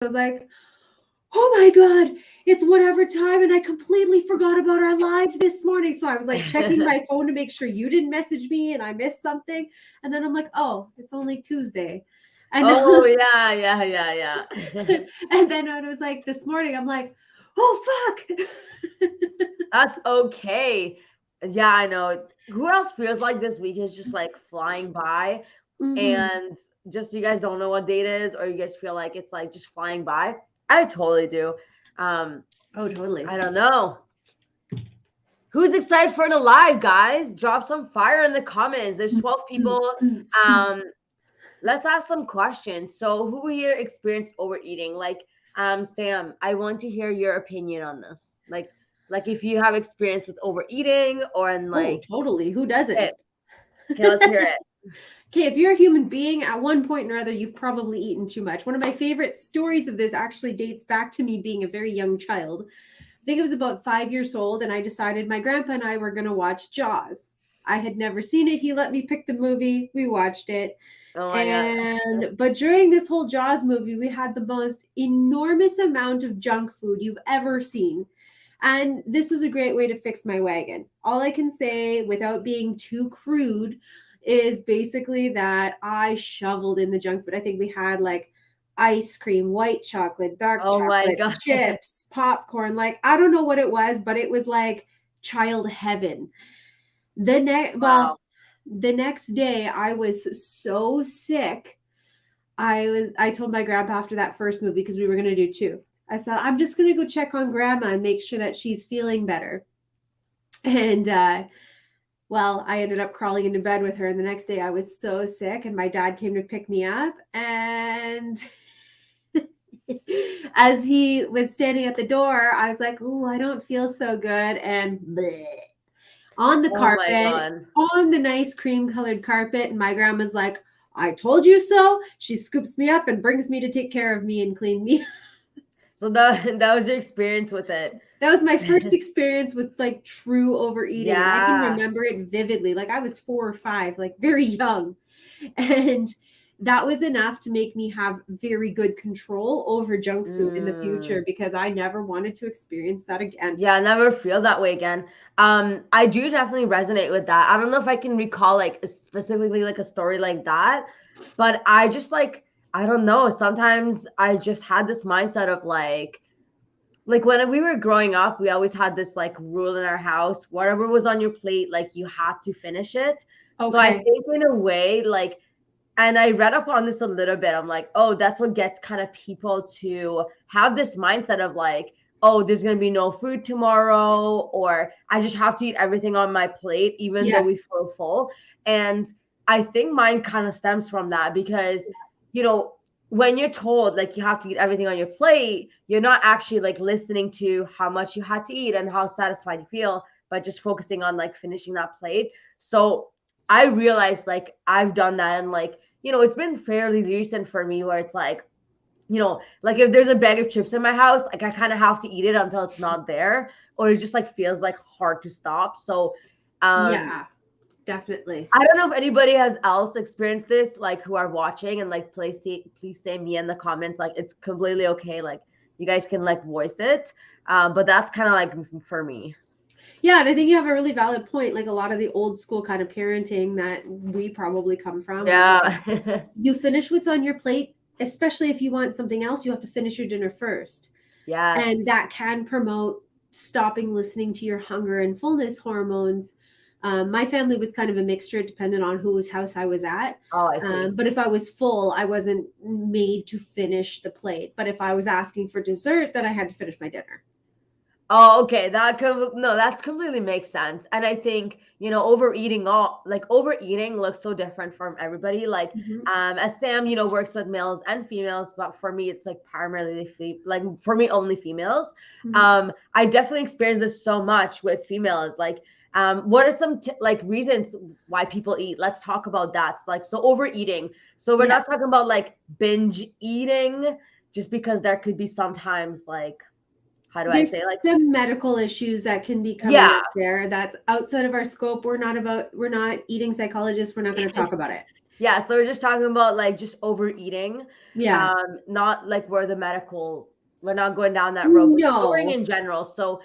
I was like, oh my God, it's whatever time. And I completely forgot about our live this morning. So I was like checking my phone to make sure you didn't message me and I missed something. And then I'm like, oh, it's only Tuesday. And, Oh, yeah. and then I was like, this morning, I'm like, oh, fuck. That's okay. Yeah, I know. Who else feels like this week is just like flying by Mhm. and just you guys don't know what date is or you guys feel like it's like just flying by? I totally do. Um, Oh, totally. I don't know. Who's excited for the live, guys? Drop some fire in the comments. There's 12 people. Um, let's ask some questions. So, who here experienced overeating? Like, Sam, I want to hear your opinion on this. Like if you have experience with overeating or in Oh, like, totally. Who okay, doesn't? okay, let's hear it. Okay, if you're a human being, at one point or other, you've probably eaten too much. One of my favorite stories of this actually dates back to me being a very young child. I think it was about 5 years old, and I decided my grandpa and I were going to watch Jaws. I had never seen it. He let me pick the movie. We watched it. Oh my god. But during this whole Jaws movie, we had the most enormous amount of junk food you've ever seen. And this was a great way to fix my wagon. All I can say without being too crude is basically that I shoveled in the junk food. I think we had like ice cream, white chocolate, dark Oh my chocolate, god. chips, popcorn. Like, I don't know what it was, but it was like child heaven. Wow. The next day I was so sick. I told my grandpa after that first movie because we were gonna do two. I said, I'm just gonna go check on grandma and make sure that she's feeling better. And well, I ended up crawling into bed with her. And the next day I was so sick, and my dad came to pick me up. And as he was standing at the door, I was like, oh, I don't feel so good. And bleh, on the Oh my carpet, god. on the nice cream colored carpet. And my grandma's like, I told you so. She scoops me up and brings me to take care of me and clean me. So that was your experience with it. That was my first experience with like true overeating. And I can Yeah. remember it vividly. Like I was 4 or 5, like very young. And that was enough to make me have very good control over junk food in the Mm. future because I never wanted to experience that again. Yeah, never feel that way again. I do definitely resonate with that. I don't know if I can recall like specifically like a story like that, but I just I don't know. Sometimes I just had this mindset of like when we were growing up, we always had this like rule in our house, whatever was on your plate, like you had to finish it. So I Okay. think in a way, like, and I read up on this a little bit. I'm like, oh, that's what gets kind of people to have this mindset of like, oh, there's gonna be no food tomorrow, or I just have to eat everything on my plate, even though we Yes. feel full. And I think mine kind of stems from that because, you know, when you're told like you have to eat everything on your plate, you're not actually like listening to how much you had to eat and how satisfied you feel, but just focusing on like finishing that plate. So I realized like I've done that and like, you know, it's been fairly recent for me where it's like, you know, like if there's a bag of chips in my house, like I kind of have to eat it until it's not there, or it just like feels like hard to stop. So Yeah, definitely. I don't know if anybody has else experienced this, like who are watching and like please say me in the comments. Like it's completely okay. Like you guys can like voice it. But that's kind of like for me. Yeah, and I think you have a really valid point. Like a lot of the old school kind of parenting that we probably come from was like, Yeah. you finish what's on your plate, especially if you want something else, you have to finish your dinner first. And Yes. that can promote stopping listening to your hunger and fullness hormones. My family was kind of a mixture, depending on whose house I was at. Oh, I see. But if I was full, I wasn't made to finish the plate. But if I was asking for dessert, then I had to finish my dinner. Oh, okay. No, that completely makes sense. And I think, you know, overeating looks so different from everybody. Like, Mhm. as Sam, you know, works with males and females, but for me, it's like primarily like for me, only females. Mhm. I definitely experience this so much with females. Like, what are some like reasons why people eat? Let's talk about that. Like, so overeating. So we're not talking Yes. about like binge eating, just because there could be sometimes like, how do I say, There's like, some medical issues that can be coming yeah. up there that's outside of our scope. We're not eating psychologists. We're not going to talk about it. Yeah, so we're just talking about like just overeating, Yeah. not like where the medical, we're not going down that road, but just overeating No. in general. So,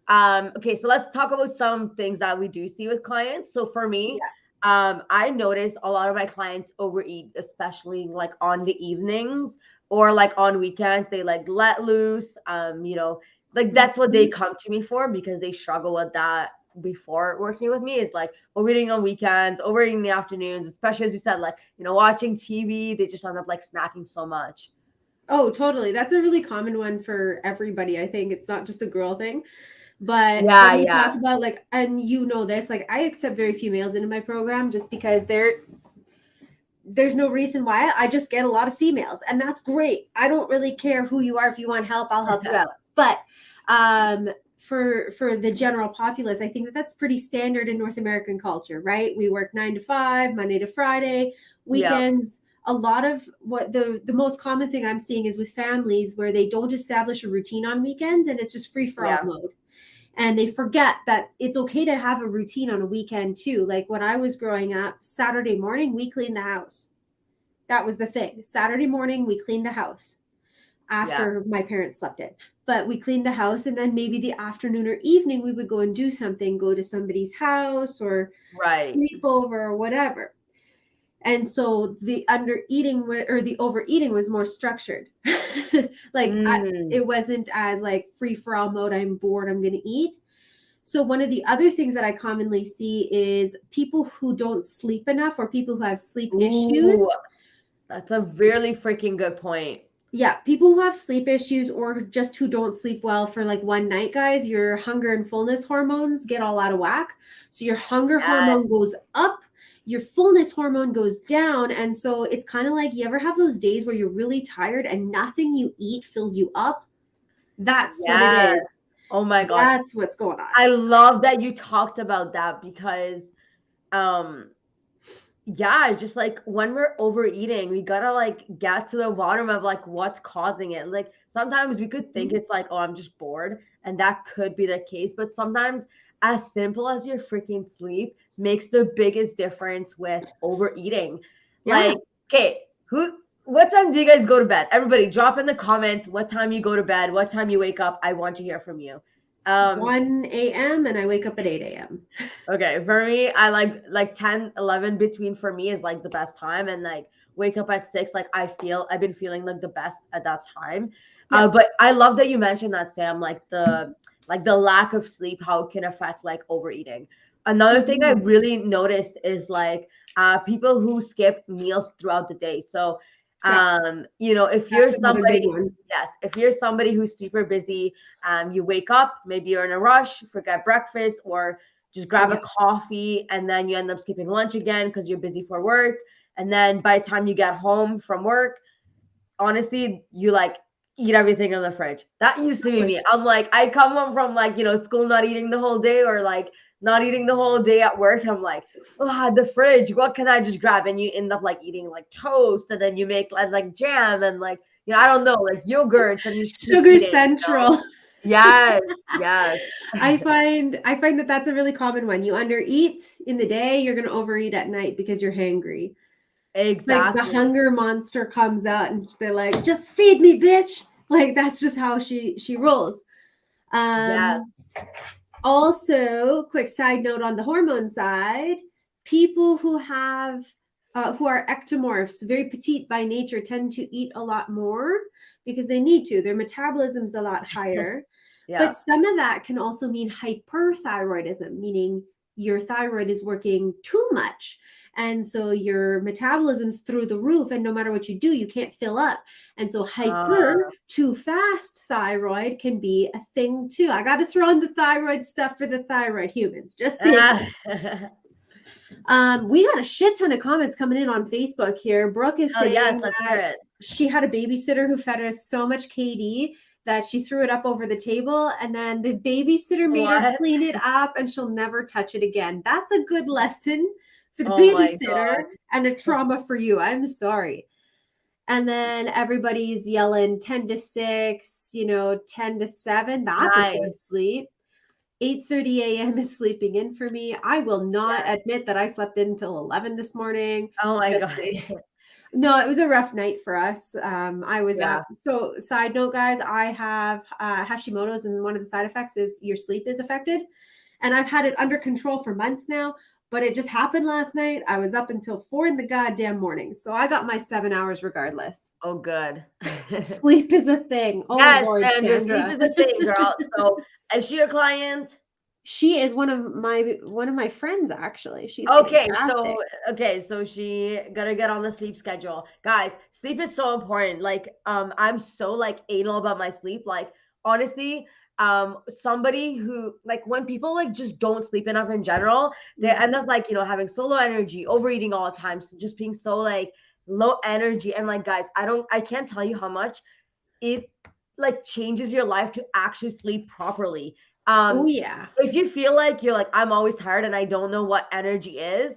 okay, so let's talk about some things that we do see with clients. So for me, Yeah. I notice a lot of my clients overeat, especially like on the evenings or like on weekends. They like let loose, like that's what they Mhm. come to me for because they struggle with that before working with me is like overeating on weekends, overeating in the afternoons, especially as you said, like, watching TV, they just end up like snacking so much. Oh, totally. That's a really common one for everybody. I think it's not just a girl thing. But when Yeah, we talk yeah. about like, and you know this, like I accept very few males into my program just because there's no reason why. I just get a lot of females, and that's great. I don't really care who you are. If you want help, I'll help you out. But for the general populace, I think that that's pretty standard in North American culture, right? We work 9 to 5, Monday to Friday, Yeah, weekends. A lot of what the most common thing I'm seeing is with families where they don't establish a routine on weekends, and it's just free for all yeah, mode, and they forget that it's okay to have a routine on a weekend too. Like when I was growing up, Saturday morning we cleaned the house. That was the thing. Saturday morning we cleaned the house yeah. after my parents slept in. But we cleaned the house, and then maybe the afternoon or evening we would go and do something, go to somebody's house or Right. sleep over or whatever. And so the under eating or the overeating was more structured. Mm, It wasn't as like free for all mode. I'm bored, I'm going to eat. So one of the other things that I commonly see is people who don't sleep enough or people who have sleep ooh, issues. that's a really freaking good point. Yeah, people who have sleep issues or just who don't sleep well for like one night, guys, your hunger and fullness hormones get all out of whack. So your hunger hormone Yes, goes up, your fullness hormone goes down. And so it's kind of like, you ever have those days where you're really tired and nothing you eat fills you up? That's what it yes. is. Oh my God. That's what's going on. I love that you talked about that because um yeah, just like when we're overeating, we gotta like get to the bottom of like what's causing it. Like sometimes we could think Mhm. it's like, oh, I'm just bored, and that could be the case. But sometimes, as simple as your freaking sleep makes the biggest difference with overeating. Yeah. Like, okay, what time do you guys go to bed? Everybody, drop in the comments what time you go to bed, what time you wake up. I want to hear from you. 1 a.m. and I wake up at 8 a.m. Okay, for me, I like 10, 11 between for me is like the best time and like wake up at 6 like I've been feeling like the best at that time. Yeah. But I love that you mentioned that, Sam, like the lack of sleep, how it can affect like overeating. Another thing I Mhm. really noticed is like people who skip meals throughout the day. So Yeah. if you're That's another big somebody, one. yes, if you're somebody who's super busy, you wake up, maybe you're in a rush, forget breakfast, or just grab a Yeah. coffee and then you end up skipping lunch again because you're busy for work. And then by the time you get home from work, honestly, you like eat everything in the fridge. That used to be Totally. me. I'm like, I come home from like, school not eating the whole day or like not eating the whole day at work. And I'm like, oh, the fridge, what can I just grab? And you end up like eating like toast and then you make like jam and like, I don't know, like yogurts and you just keep Sugar eating. Central. Yes, yes. I find that that's a really common one. You undereat in the day, you're going to overeat at night because you're hangry. It's like the Exactly. hunger monster comes out and they're like, "Just feed me, bitch." Like that's just how she rolls. Yes. Um Also, quick side note on the hormone side, people who are ectomorphs, very petite by nature, tend to eat a lot more because they need to. Their metabolism's a lot higher. Yeah. But some of that can also mean hyperthyroidism, meaning your thyroid is working too much. And so your metabolism's through the roof, and no matter what you do, you can't fill up. And so hyper, Uh, too fast thyroid can be a thing too. I got to throw in the thyroid stuff for the thyroid humans, just saying. We got a shit ton of comments coming in on Facebook here. Brooke is oh yes, saying let's hear that it. she had a babysitter who fed her so much KD that she threw it up over the table, and then the babysitter made her What? clean it up and she'll never touch it again. That's a good lesson for the Oh my babysitter god. and a trauma for you. I'm sorry. And then everybody's yelling 10 to 6, 10 to 7. That's a good Nice. sleep. 8:30 a.m. is sleeping in for me. I will not Yes. admit that I slept in until 11 this morning. Oh my Just God. saying. No, it was a rough night for us. I was Yeah. up. So, side note, guys, I have Hashimoto's, and one of the side effects is your sleep is affected. And I've had it under control for months now, but it just happened last night. I was up until 4 in the goddamn morning. So, I got my 7 hours regardless. Oh, good. Sleep is a thing. Oh, Yes, Lord, Sandra, sleep Sandra. is a thing, girl. So, is she a client? She is one of my friends, actually. She's Okay, so fantastic. she gotta get on the sleep schedule. Guys, sleep is so important. Like, I'm so like anal about my sleep. Like, honestly, somebody who like when people like just don't sleep enough in general, they end Mhm. up like, having so low energy, overeating all the time, so just being so like low energy. And like, guys, I can't tell you how much it like changes your life to actually sleep properly. Oh, Um, yeah. if you feel like you're like, I'm always tired and I don't know what energy is,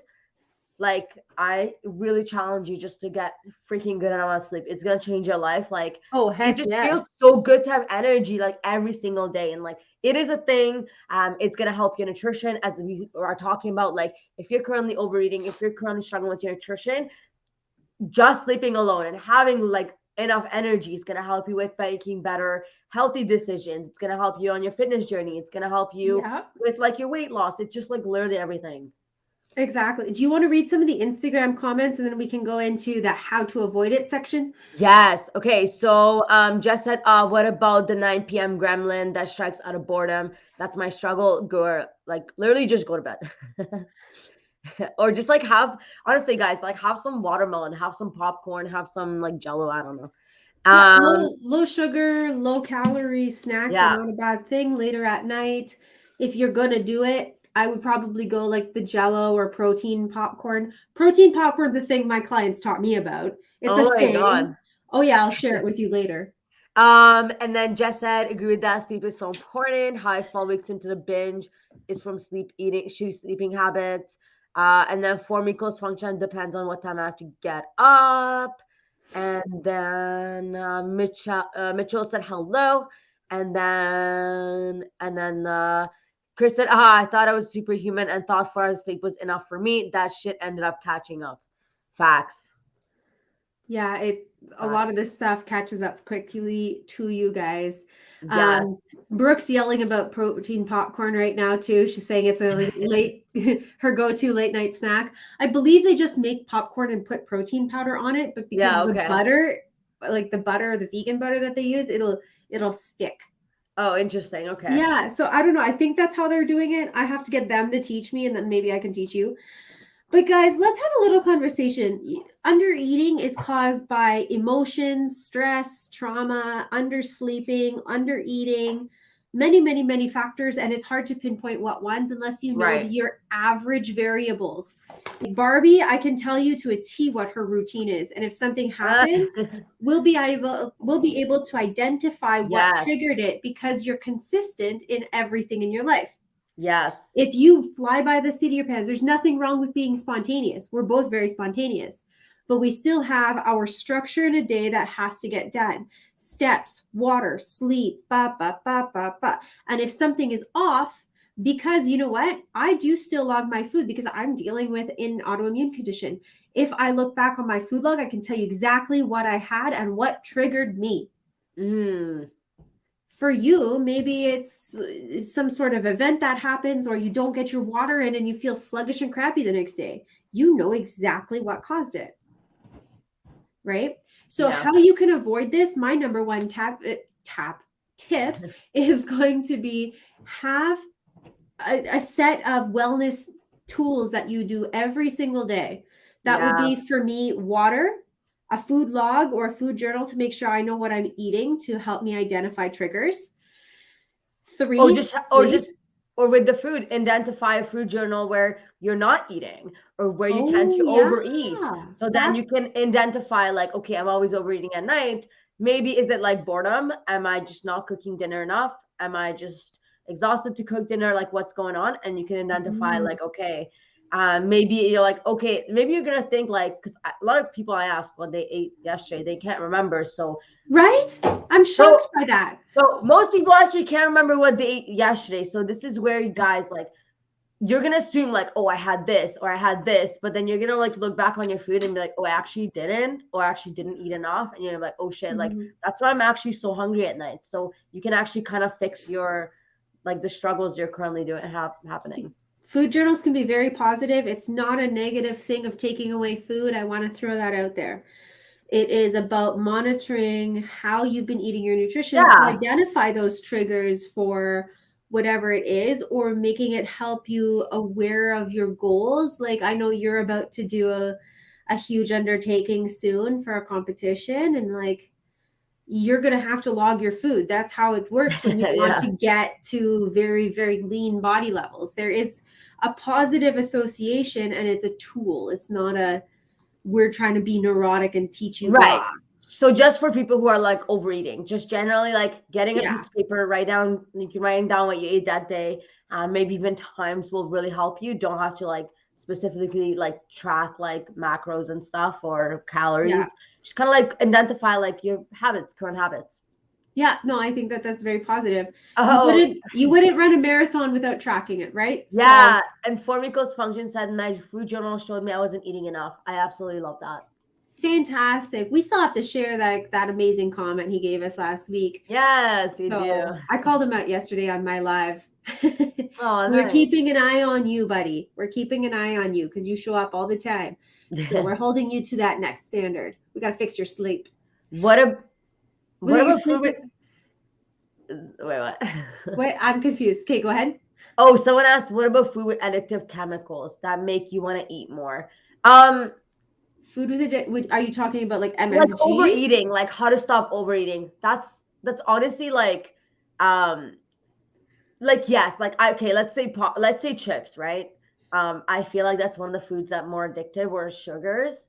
like I really challenge you just to get freaking good amount of sleep. It's gonna change your life. Like Oh, it heck just feels yes. so good to have energy like every single day. And like it is a thing. It's gonna help your nutrition as we are talking about. Like if you're currently overeating, if you're currently struggling with your nutrition, just sleeping alone and having like enough energy is going to help you with making better healthy decisions. It's going to help you on your fitness journey. It's going to help you Yeah, with like your weight loss. It's just like literally everything. exactly. Do you want to read some of the Instagram comments and then we can go into the how to avoid it section? Yes. Okay. So Jess said, what about the 9 p.m. gremlin that strikes out of boredom? That's my struggle. Go like literally just go to bed. Or just like have honestly guys, like have some watermelon, have some popcorn, have some like jello, I don't know. Yeah, Um low sugar, low calorie snacks are yeah. not a bad thing later at night. If you're gonna do it, I would probably go like the Jello or protein popcorn. Protein popcorn's a thing my clients taught me about. It's a Oh my thing. god. Oh yeah, I'll share it with you later. And then Jess said, agree with that. Sleep is so important. How I fall victim to the binge is from sleep eating, shitty sleeping habits. And then for me, close function depends on what time I have to get up. And then Mitchell said hello. And then Chris said, I thought I was superhuman and thought 4 hours sleep was enough for me. That shit ended up catching up. Facts. Yeah, a lot of Facts. this stuff catches up quickly to you guys. Yes. Brooke's yelling about protein popcorn right now too. She's saying it's a like, late her go-to late night snack. I believe they just make popcorn and put protein powder on it, but because Yeah. the Okay. butter, like the butter, the vegan butter that they use, it'll stick. Oh, interesting. Okay. Yeah, so I don't know. I think that's how they're doing it. I have to get them to teach me, and then maybe I can teach you. But guys, let's have a little conversation. Undereating is caused by emotions, stress, trauma, undersleeping, undereating, many, many, many factors, and it's hard to pinpoint what ones unless you know Right. your average variables. Like Barbie, I can tell you to a T what her routine is, and if something happens, we'll be able to identify what Yes. triggered it because you're consistent in everything in your life. Yes. If you fly by the seat of your pants, there's nothing wrong with being spontaneous. We're both very spontaneous, but we still have our structure in a day that has to get done. Steps, water, sleep, ba ba ba ba ba. And if something is off, because you know what? I do still log my food because I'm dealing with an autoimmune condition. If I look back on my food log, I can tell you exactly what I had and what triggered me. Mm. For you, maybe it's some sort of event that happens, or you don't get your water in and you feel sluggish and crappy the next day. You know exactly what caused it, right? So, Yeah. how you can avoid this, my number one tap tip is going to be have a set of wellness tools that you do every single day. That would Yeah. be for me water, a food log or a food journal to make sure I know what I'm eating to help me identify triggers. Or 3, just or sleep. just or with the food, identify a food journal where you're not eating or where you tend Oh, to yeah. overeat. So then you That's can identify like, okay, I'm always overeating at night. Maybe is it like boredom? Am I just not cooking dinner enough? Am I just exhausted to cook dinner? Like what's going on? And you can identify mm, like, okay, Maybe you're like, okay, maybe you're gonna think like, because a lot of people I ask what they ate yesterday, they can't remember. Right? I'm So, shocked by that. so most people actually can't remember what they ate yesterday. So this is where you guys like, you're gonna assume like, oh, I had this or I had this, but then you're gonna like look back on your food and be like, oh, I actually didn't, or I actually didn't eat enough, and you're like, oh shit, like Mhm. that's why I'm actually so hungry at night. So you can actually kind of fix your like the struggles you're currently doing happening. Food journals can be very positive. It's not a negative thing of taking away food. I want to throw that out there. It is about monitoring how you've been eating your nutrition to Yeah. identify those triggers for whatever it is, or making it help you aware of your goals. Like I know you're about to do a huge undertaking soon for a competition, and like you're going to have to log your food. That's how it works when you want Yeah. to get to very, very lean body levels. There is a positive association, and it's a tool. It's not a we're trying to be neurotic and teach you Right. blah. So just for people who are like overeating, just generally like getting a Yeah. piece of paper, write down, you can write down what you ate that day. Maybe even times will really help you. Don't have to like specifically like track like macros and stuff or Yeah. calories. Just kind of like identify like your habits, current habits. Yeah. No, I think that that's very positive. You Oh, wouldn't run a marathon without tracking it, right? So yeah. And Formicos Function said my food journal showed me I wasn't eating enough. I absolutely love that. fantastic. We still have to share that amazing comment he gave us last week. Yes, you do. So I called him out yesterday on my live. Oh, We're nice. keeping an eye on you, buddy. We're keeping an eye on you because you show up all the time. So we're holding you to that next standard. We got to fix your sleep. What a Was what it your about sleep? food with wait, what? Wait, I'm confused. Okay, go ahead. Oh, someone asked, what about food with addictive chemicals that make you want to eat more? Um, Food with it. Are you talking about like like MSG? overeating, like how to stop overeating. That's honestly um, like yes, like okay, let's say chips, right? I feel like that's one of the foods that more addictive or sugars,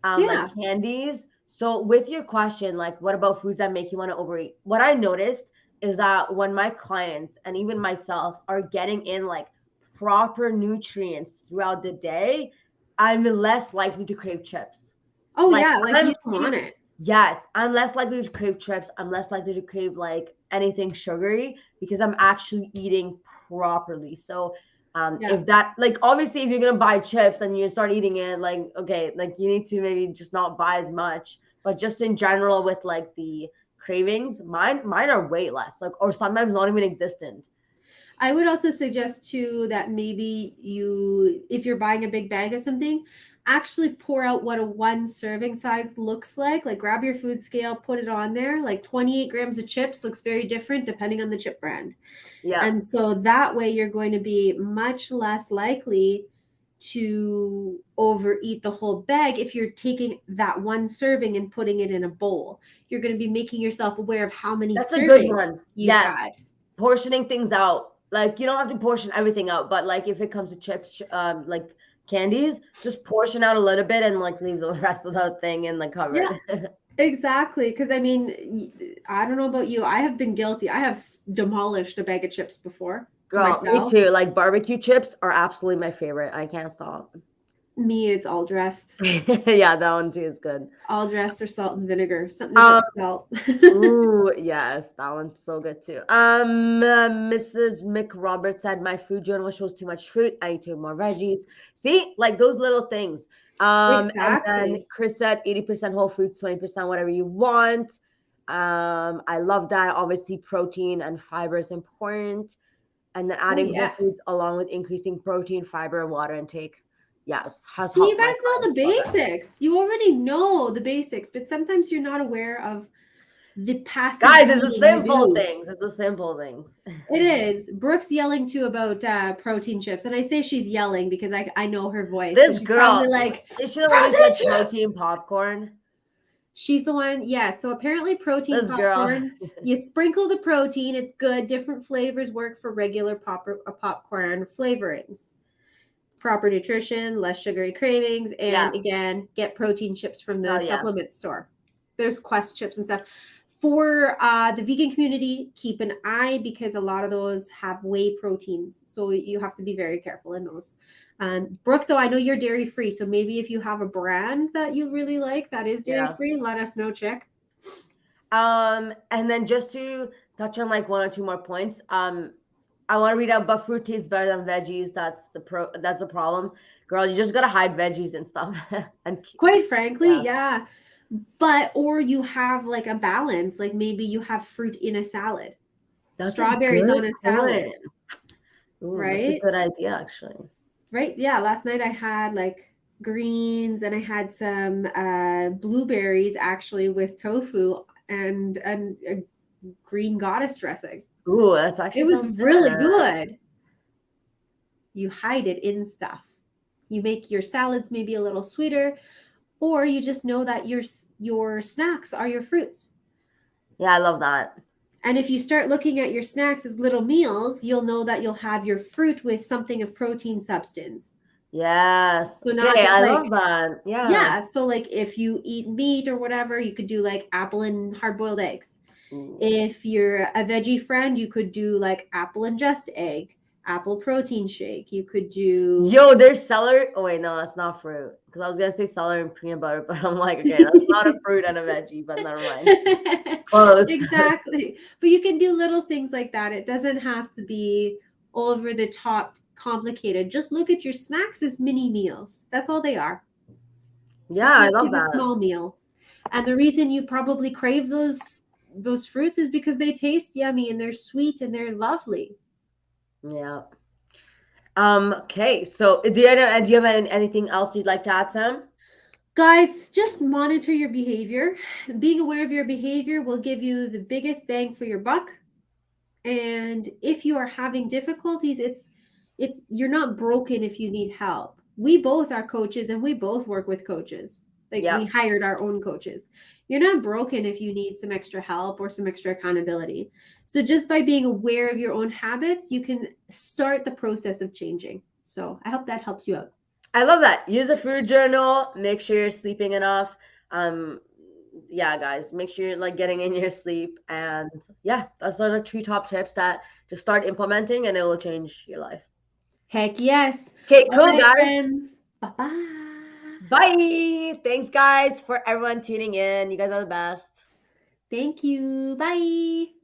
like Yeah. candies. So with your question, like what about foods that make you want to overeat? What I noticed is that when my clients and even myself are getting in like proper nutrients throughout the day, I'm less likely to crave chips. Oh Like yeah, like you I'm don't want eating, it. yes, I'm less likely to crave chips. I'm less likely to crave like anything sugary because I'm actually eating properly. So Yeah. if that like obviously if you're gonna buy chips and you start eating it, like okay, like you need to maybe just not buy as much. But just in general with like the cravings, mine are way less, like or sometimes not even existent. I would also suggest too that maybe you, if you're buying a big bag of something, actually pour out what a one serving size looks like. Like grab your food scale, put it on there. Like 28 grams of chips looks very different depending on the chip brand. Yeah. And so that way you're going to be much less likely to overeat the whole bag if you're taking that one serving and putting it in a bowl. You're going to be making yourself aware of how many That's a good servings one. you've Yes. had. Portioning things out. Like you don't have to portion everything out, but like if it comes to chips, like candies, just portion out a little bit and like leave the rest of the thing in the Yeah, cupboard. exactly. Because I mean, I don't know about you. I have been guilty. I have demolished a bag of chips before to Girl, me myself. too. Like barbecue chips are absolutely my favorite. I can't stop. Me, it's all dressed. Yeah, that one too is good. All dressed or salt and vinegar. Something about Um, the salt. ooh, yes, that one's so good too. Mrs. McRoberts said my food journal shows too much fruit. I need to eat more veggies. See, like those little things. And then Exactly. Chris said 80% whole foods, 20% whatever you want. I love that. Obviously, protein and fiber is important. And then Oh adding whole yeah. foods along with increasing protein, fiber, and water intake. Yes, has See, you helped my guys know clients the progress. basics. You already know the basics, but sometimes you're not aware of the passive Guys, it's the eating you simple do. things. It's the simple things. It is. Brooke's yelling too about protein chips. And I say she's yelling because I know her voice. So This she's probably girl, like, is she the one who protein said chips. protein popcorn? She's the one. Yeah. So apparently, protein This girl. popcorn, you sprinkle the protein. It's good. Different flavors work for regular popcorn flavorings. Proper nutrition, less sugary cravings, Yeah. and again, get protein chips from the Hell yeah. supplement store. There's Quest chips and stuff. For the vegan community, keep an eye because a lot of those have whey proteins. So you have to be very careful in those. Brooke, though, I know you're dairy free. So maybe if you have a brand that you really like that is dairy Yeah. free, let us know, chick. And then just to touch on like one or two more points, I want to read out, but fruit tastes better than veggies. That's the problem. Girl, you just gotta hide veggies and stuff. And Quite frankly, yeah, yeah. But, or you have like a balance, like maybe you have fruit in a salad, that's a strawberries good on a salad, point. Ooh, that's a right? good idea, actually. Right. Yeah. Last night I had like greens and I had some blueberries actually with tofu and a green goddess dressing. Ooh, that's It actually was sounds really good. good. You hide it in stuff. You make your salads maybe a little sweeter, or you just know that your snacks are your fruits. Yeah, I love that. And if you start looking at your snacks as little meals, you'll know that you'll have your fruit with something of protein substance. Yes. So not Okay, just I like, love that. Yeah. yeah, so like if you eat meat or whatever, you could do like apple and hard-boiled eggs. Ooh. If you're a veggie friend, you could do like apple and just egg, apple protein shake. You could do Yo, there's celery. Oh wait, no, that's not fruit. Because I was gonna say celery and peanut butter, but I'm like, okay, that's not a fruit and a veggie. But never mind. Close. Exactly. But you can do little things like that. It doesn't have to be over the top complicated. Just look at your snacks as mini meals. That's all they are. A Yeah, I snack love is a that. small meal. And the reason you probably crave those fruits is because they taste yummy and they're sweet and they're lovely. Yeah. Okay. So, do you have anything else you'd like to add, Sam? Guys, just monitor your behavior. Being aware of your behavior will give you the biggest bang for your buck. And if you are having difficulties, it's you're not broken if you need help. We both are coaches and we both work with coaches. Like we Yeah. hired our own coaches. You're not broken if you need some extra help or some extra accountability. So just by being aware of your own habits, you can start the process of changing. So I hope that helps you out. I love that. Use a food journal. Make sure you're sleeping enough. Um, yeah, guys, make sure you're like getting in your sleep. And yeah, that's are the three top tips that just start implementing and it will change your life. Heck yes. Okay, All cool, right, guys. friends. Bye-bye. Bye. Thanks, guys, for everyone tuning in. You guys are the best. Thank you. Bye.